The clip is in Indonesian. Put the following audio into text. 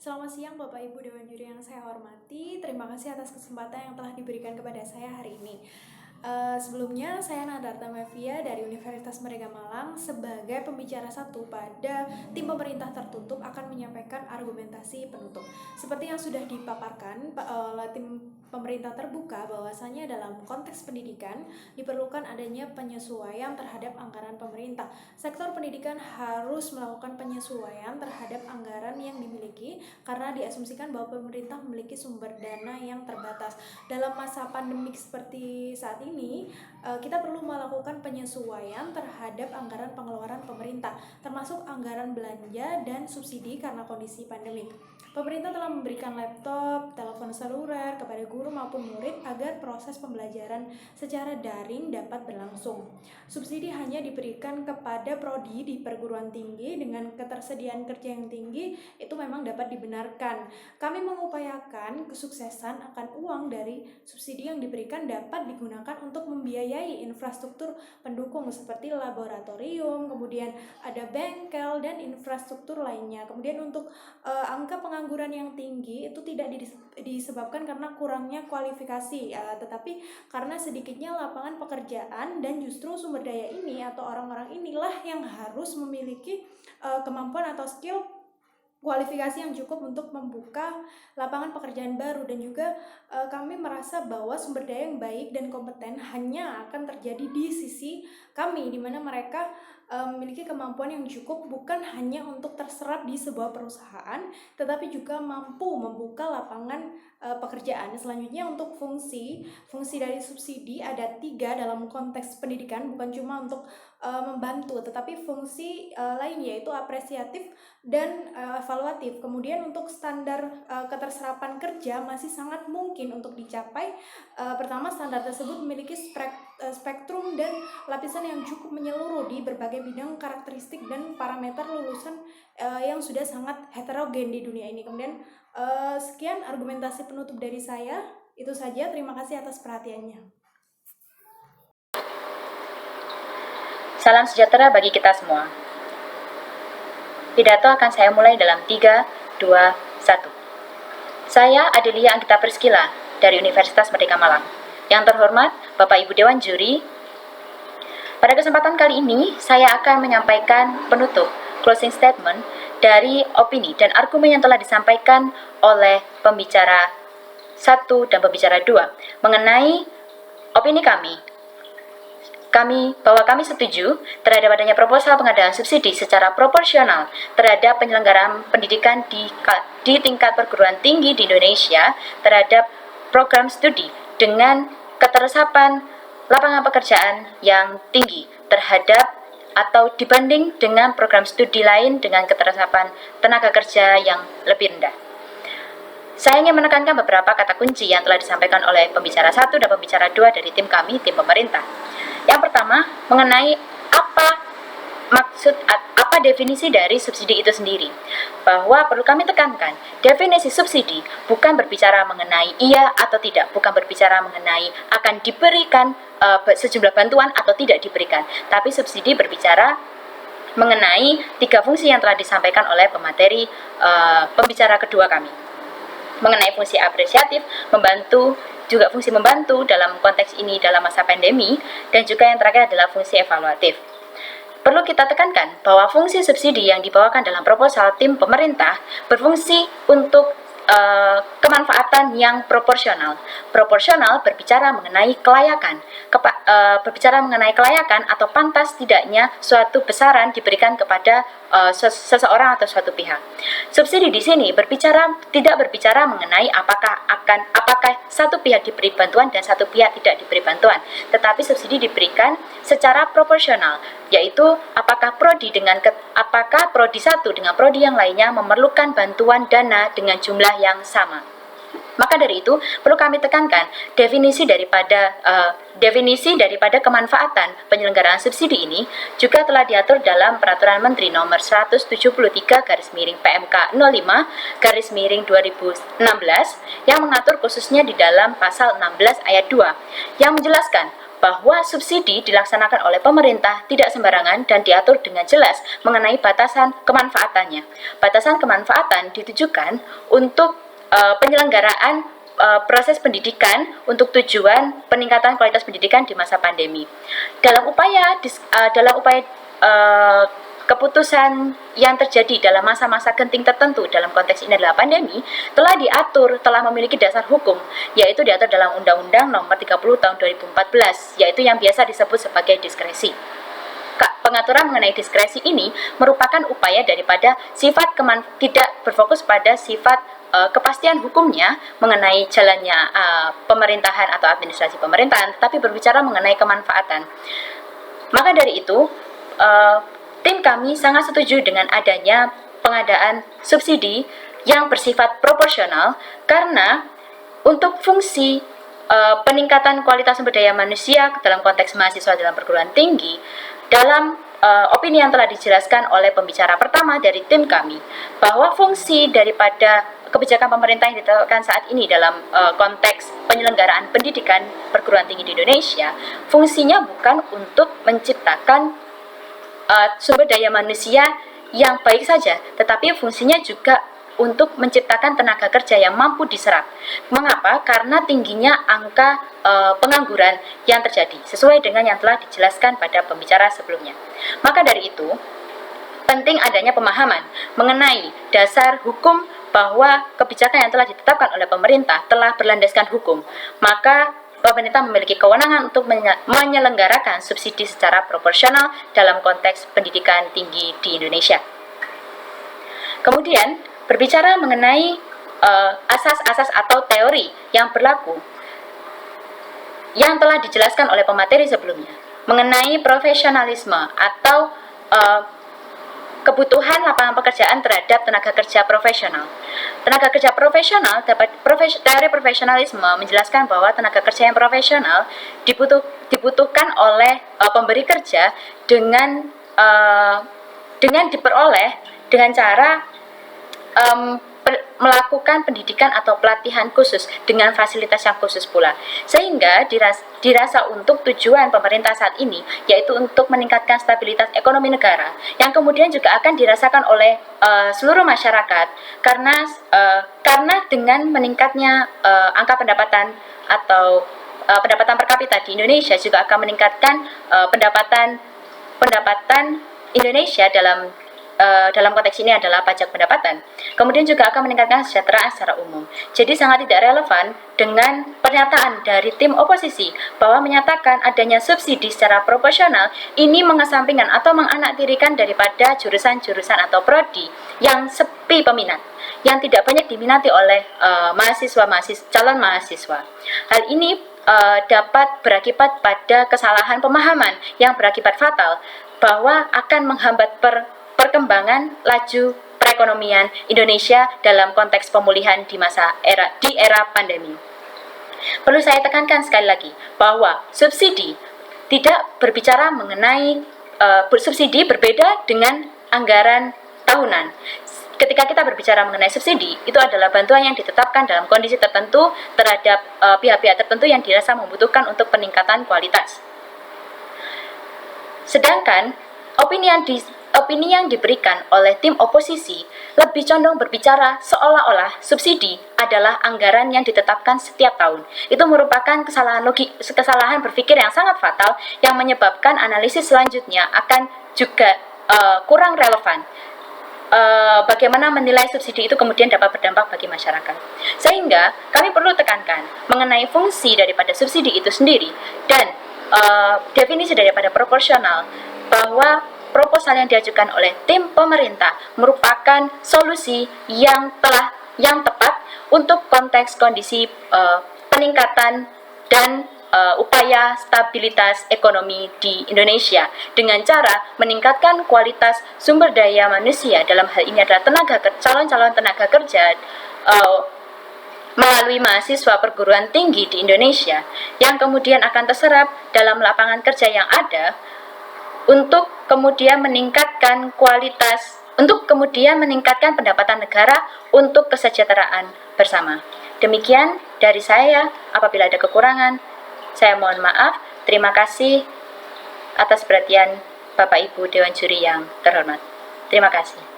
Selamat siang Bapak Ibu Dewan Juri yang saya hormati. Terima kasih atas kesempatan yang telah diberikan kepada saya hari ini. Sebelumnya saya Nadarta Mevia dari Universitas Merdeka Malang sebagai pembicara satu pada tim pemerintah tertutup akan menyampaikan argumentasi penutup. Seperti yang sudah dipaparkan oleh tim pemerintah terbuka bahwasanya dalam konteks pendidikan diperlukan adanya penyesuaian terhadap anggaran pemerintah. Sektor pendidikan harus melakukan penyesuaian terhadap anggaran yang dimiliki karena diasumsikan bahwa pemerintah memiliki sumber dana yang terbatas. Dalam masa pandemik seperti saat ini, kita perlu melakukan penyesuaian terhadap anggaran pengeluaran pemerintah, termasuk anggaran belanja dan subsidi karena kondisi pandemik. Pemerintah telah memberikan laptop, telepon seluler kepada guru maupun murid agar proses pembelajaran secara daring dapat berlangsung. Subsidi hanya diberikan kepada prodi di perguruan tinggi dengan ketersediaan kerja yang tinggi, itu memang dapat dibenarkan. Kami mengupayakan kesuksesan akan uang dari subsidi yang diberikan dapat digunakan untuk membiayai infrastruktur pendukung seperti laboratorium, kemudian ada bengkel dan infrastruktur lainnya. Kemudian untuk angka pengangguran yang tinggi itu tidak disebabkan karena kurangnya kualifikasi, tetapi karena sedikitnya lapangan pekerjaan, dan justru sumber daya ini atau orang-orang inilah yang harus memiliki kemampuan atau skill kualifikasi yang cukup untuk membuka lapangan pekerjaan baru. Dan juga kami merasa bahwa sumber daya yang baik dan kompeten hanya akan terjadi di sisi kami, di mana mereka memiliki kemampuan yang cukup bukan hanya untuk terserap di sebuah perusahaan, tetapi juga mampu membuka lapangan pekerjaan. Selanjutnya untuk fungsi dari subsidi ada 3 dalam konteks pendidikan, bukan cuma untuk membantu, tetapi fungsi lain yaitu apresiatif dan evaluatif. Kemudian untuk standar keterserapan kerja masih sangat mungkin untuk dicapai. Pertama, standar tersebut memiliki spektrum dan lapisan yang cukup menyeluruh di berbagai bidang karakteristik dan parameter lulusan yang sudah sangat heterogen di dunia ini. Kemudian sekian argumentasi penutup dari saya. Itu saja, terima kasih atas perhatiannya. Salam sejahtera bagi kita semua. Pidato akan saya mulai dalam 3, 2, 1. Saya Adelia Anggita Priskila dari Universitas Merdeka Malang. Yang terhormat Bapak Ibu Dewan Juri, pada kesempatan kali ini saya akan menyampaikan penutup closing statement dari opini dan argumen yang telah disampaikan oleh pembicara 1 dan pembicara 2 mengenai opini bahwa kami setuju terhadap adanya proposal pengadaan subsidi secara proporsional terhadap penyelenggaraan pendidikan di tingkat perguruan tinggi di Indonesia terhadap program studi dengan keteresapan lapangan pekerjaan yang tinggi terhadap atau dibanding dengan program studi lain dengan keteresapan tenaga kerja yang lebih rendah. Saya ingin menekankan beberapa kata kunci yang telah disampaikan oleh pembicara 1 dan pembicara 2 dari tim kami, tim pemerintah. Yang pertama, mengenai apa definisi dari subsidi itu sendiri. Bahwa perlu kami tekankan, definisi subsidi bukan berbicara mengenai iya atau tidak, bukan berbicara mengenai akan diberikan sejumlah bantuan atau tidak diberikan, tapi subsidi berbicara mengenai 3 fungsi yang telah disampaikan oleh pemateri pembicara kedua kami. Mengenai fungsi apresiatif, juga fungsi membantu dalam konteks ini dalam masa pandemi, dan juga yang terakhir adalah fungsi evaluatif. Perlu kita tekankan bahwa fungsi subsidi yang dibawakan dalam proposal tim pemerintah berfungsi untuk kemanfaatan yang proporsional. Proporsional berbicara mengenai kelayakan, atau pantas tidaknya suatu besaran diberikan kepada seseorang atau suatu pihak. Subsidi di sini tidak berbicara mengenai apakah satu pihak diberi bantuan dan satu pihak tidak diberi bantuan, tetapi subsidi diberikan secara proporsional, yaitu apakah prodi 1 dengan prodi yang lainnya memerlukan bantuan dana dengan jumlah yang sama. Maka dari itu perlu kami tekankan definisi daripada kemanfaatan penyelenggaraan subsidi ini juga telah diatur dalam Peraturan Menteri Nomor 173/PMK 05/2016 yang mengatur khususnya di dalam pasal 16 ayat 2 yang menjelaskan bahwa subsidi dilaksanakan oleh pemerintah tidak sembarangan dan diatur dengan jelas mengenai batasan kemanfaatannya. Batasan kemanfaatan ditujukan untuk penyelenggaraan proses pendidikan untuk tujuan peningkatan kualitas pendidikan di masa pandemi. Dalam upaya keputusan yang terjadi dalam masa-masa genting tertentu dalam konteks ini adalah pandemi, telah diatur, telah memiliki dasar hukum, yaitu diatur dalam Undang-Undang Nomor 30 Tahun 2014, yaitu yang biasa disebut sebagai diskresi. Pengaturan mengenai diskresi ini merupakan upaya daripada tidak berfokus pada sifat kepastian hukumnya mengenai jalannya pemerintahan atau administrasi pemerintahan, tetapi berbicara mengenai kemanfaatan. Maka dari itu, tim kami sangat setuju dengan adanya pengadaan subsidi yang bersifat proporsional karena untuk fungsi peningkatan kualitas sumber daya manusia dalam konteks mahasiswa dalam perguruan tinggi, dalam opini yang telah dijelaskan oleh pembicara pertama dari tim kami, bahwa fungsi daripada kebijakan pemerintah yang ditetapkan saat ini dalam konteks penyelenggaraan pendidikan perguruan tinggi di Indonesia, fungsinya bukan untuk menciptakan sumber daya manusia yang baik saja, tetapi fungsinya juga untuk menciptakan tenaga kerja yang mampu diserap. Mengapa? Karena tingginya angka pengangguran yang terjadi, sesuai dengan yang telah dijelaskan pada pembicara sebelumnya. Maka dari itu, penting adanya pemahaman mengenai dasar hukum bahwa kebijakan yang telah ditetapkan oleh pemerintah telah berlandaskan hukum. Maka pemerintah memiliki kewenangan untuk menyelenggarakan subsidi secara proporsional dalam konteks pendidikan tinggi di Indonesia. Kemudian, berbicara mengenai asas-asas atau teori yang berlaku yang telah dijelaskan oleh pemateri sebelumnya mengenai profesionalisme atau kebutuhan lapangan pekerjaan terhadap tenaga kerja profesional. Tenaga kerja profesional teori profesionalisme menjelaskan bahwa tenaga kerja yang profesional dibutuhkan oleh pemberi kerja dengan diperoleh dengan cara melakukan pendidikan atau pelatihan khusus dengan fasilitas yang khusus pula, sehingga dirasa untuk tujuan pemerintah saat ini, yaitu untuk meningkatkan stabilitas ekonomi negara, yang kemudian juga akan dirasakan oleh seluruh masyarakat karena dengan meningkatnya angka pendapatan atau pendapatan per kapita di Indonesia juga akan meningkatkan pendapatan Indonesia dalam konteks ini adalah pajak pendapatan. Kemudian juga akan meningkatkan kesejahteraan secara umum. Jadi sangat tidak relevan dengan pernyataan dari tim oposisi bahwa menyatakan adanya subsidi secara proporsional ini mengesampingkan atau menganaktirikan daripada jurusan-jurusan atau prodi yang sepi peminat, yang tidak banyak diminati oleh calon mahasiswa. Hal ini dapat berakibat pada kesalahan pemahaman yang berakibat fatal bahwa akan menghambat perkembangan laju perekonomian Indonesia dalam konteks pemulihan di era pandemi. Perlu saya tekankan sekali lagi bahwa subsidi tidak berbicara mengenai subsidi berbeda dengan anggaran tahunan. Ketika kita berbicara mengenai subsidi, itu adalah bantuan yang ditetapkan dalam kondisi tertentu terhadap pihak-pihak tertentu yang dirasa membutuhkan untuk peningkatan kualitas. Sedangkan opini yang diberikan oleh tim oposisi lebih condong berbicara seolah-olah subsidi adalah anggaran yang ditetapkan setiap tahun. Itu merupakan kesalahan berpikir yang sangat fatal yang menyebabkan analisis selanjutnya akan juga kurang relevan. Bagaimana menilai subsidi itu kemudian dapat berdampak bagi masyarakat. Sehingga kami perlu tekankan mengenai fungsi daripada subsidi itu sendiri dan definisi daripada proporsional, bahwa proposal yang diajukan oleh tim pemerintah merupakan solusi yang tepat untuk konteks kondisi peningkatan dan upaya stabilitas ekonomi di Indonesia dengan cara meningkatkan kualitas sumber daya manusia, dalam hal ini adalah calon-calon tenaga kerja melalui mahasiswa perguruan tinggi di Indonesia yang kemudian akan terserap dalam lapangan kerja yang ada, untuk kemudian meningkatkan pendapatan negara untuk kesejahteraan bersama. Demikian dari saya. Apabila ada kekurangan, saya mohon maaf. Terima kasih atas perhatian Bapak Ibu Dewan Juri yang terhormat. Terima kasih.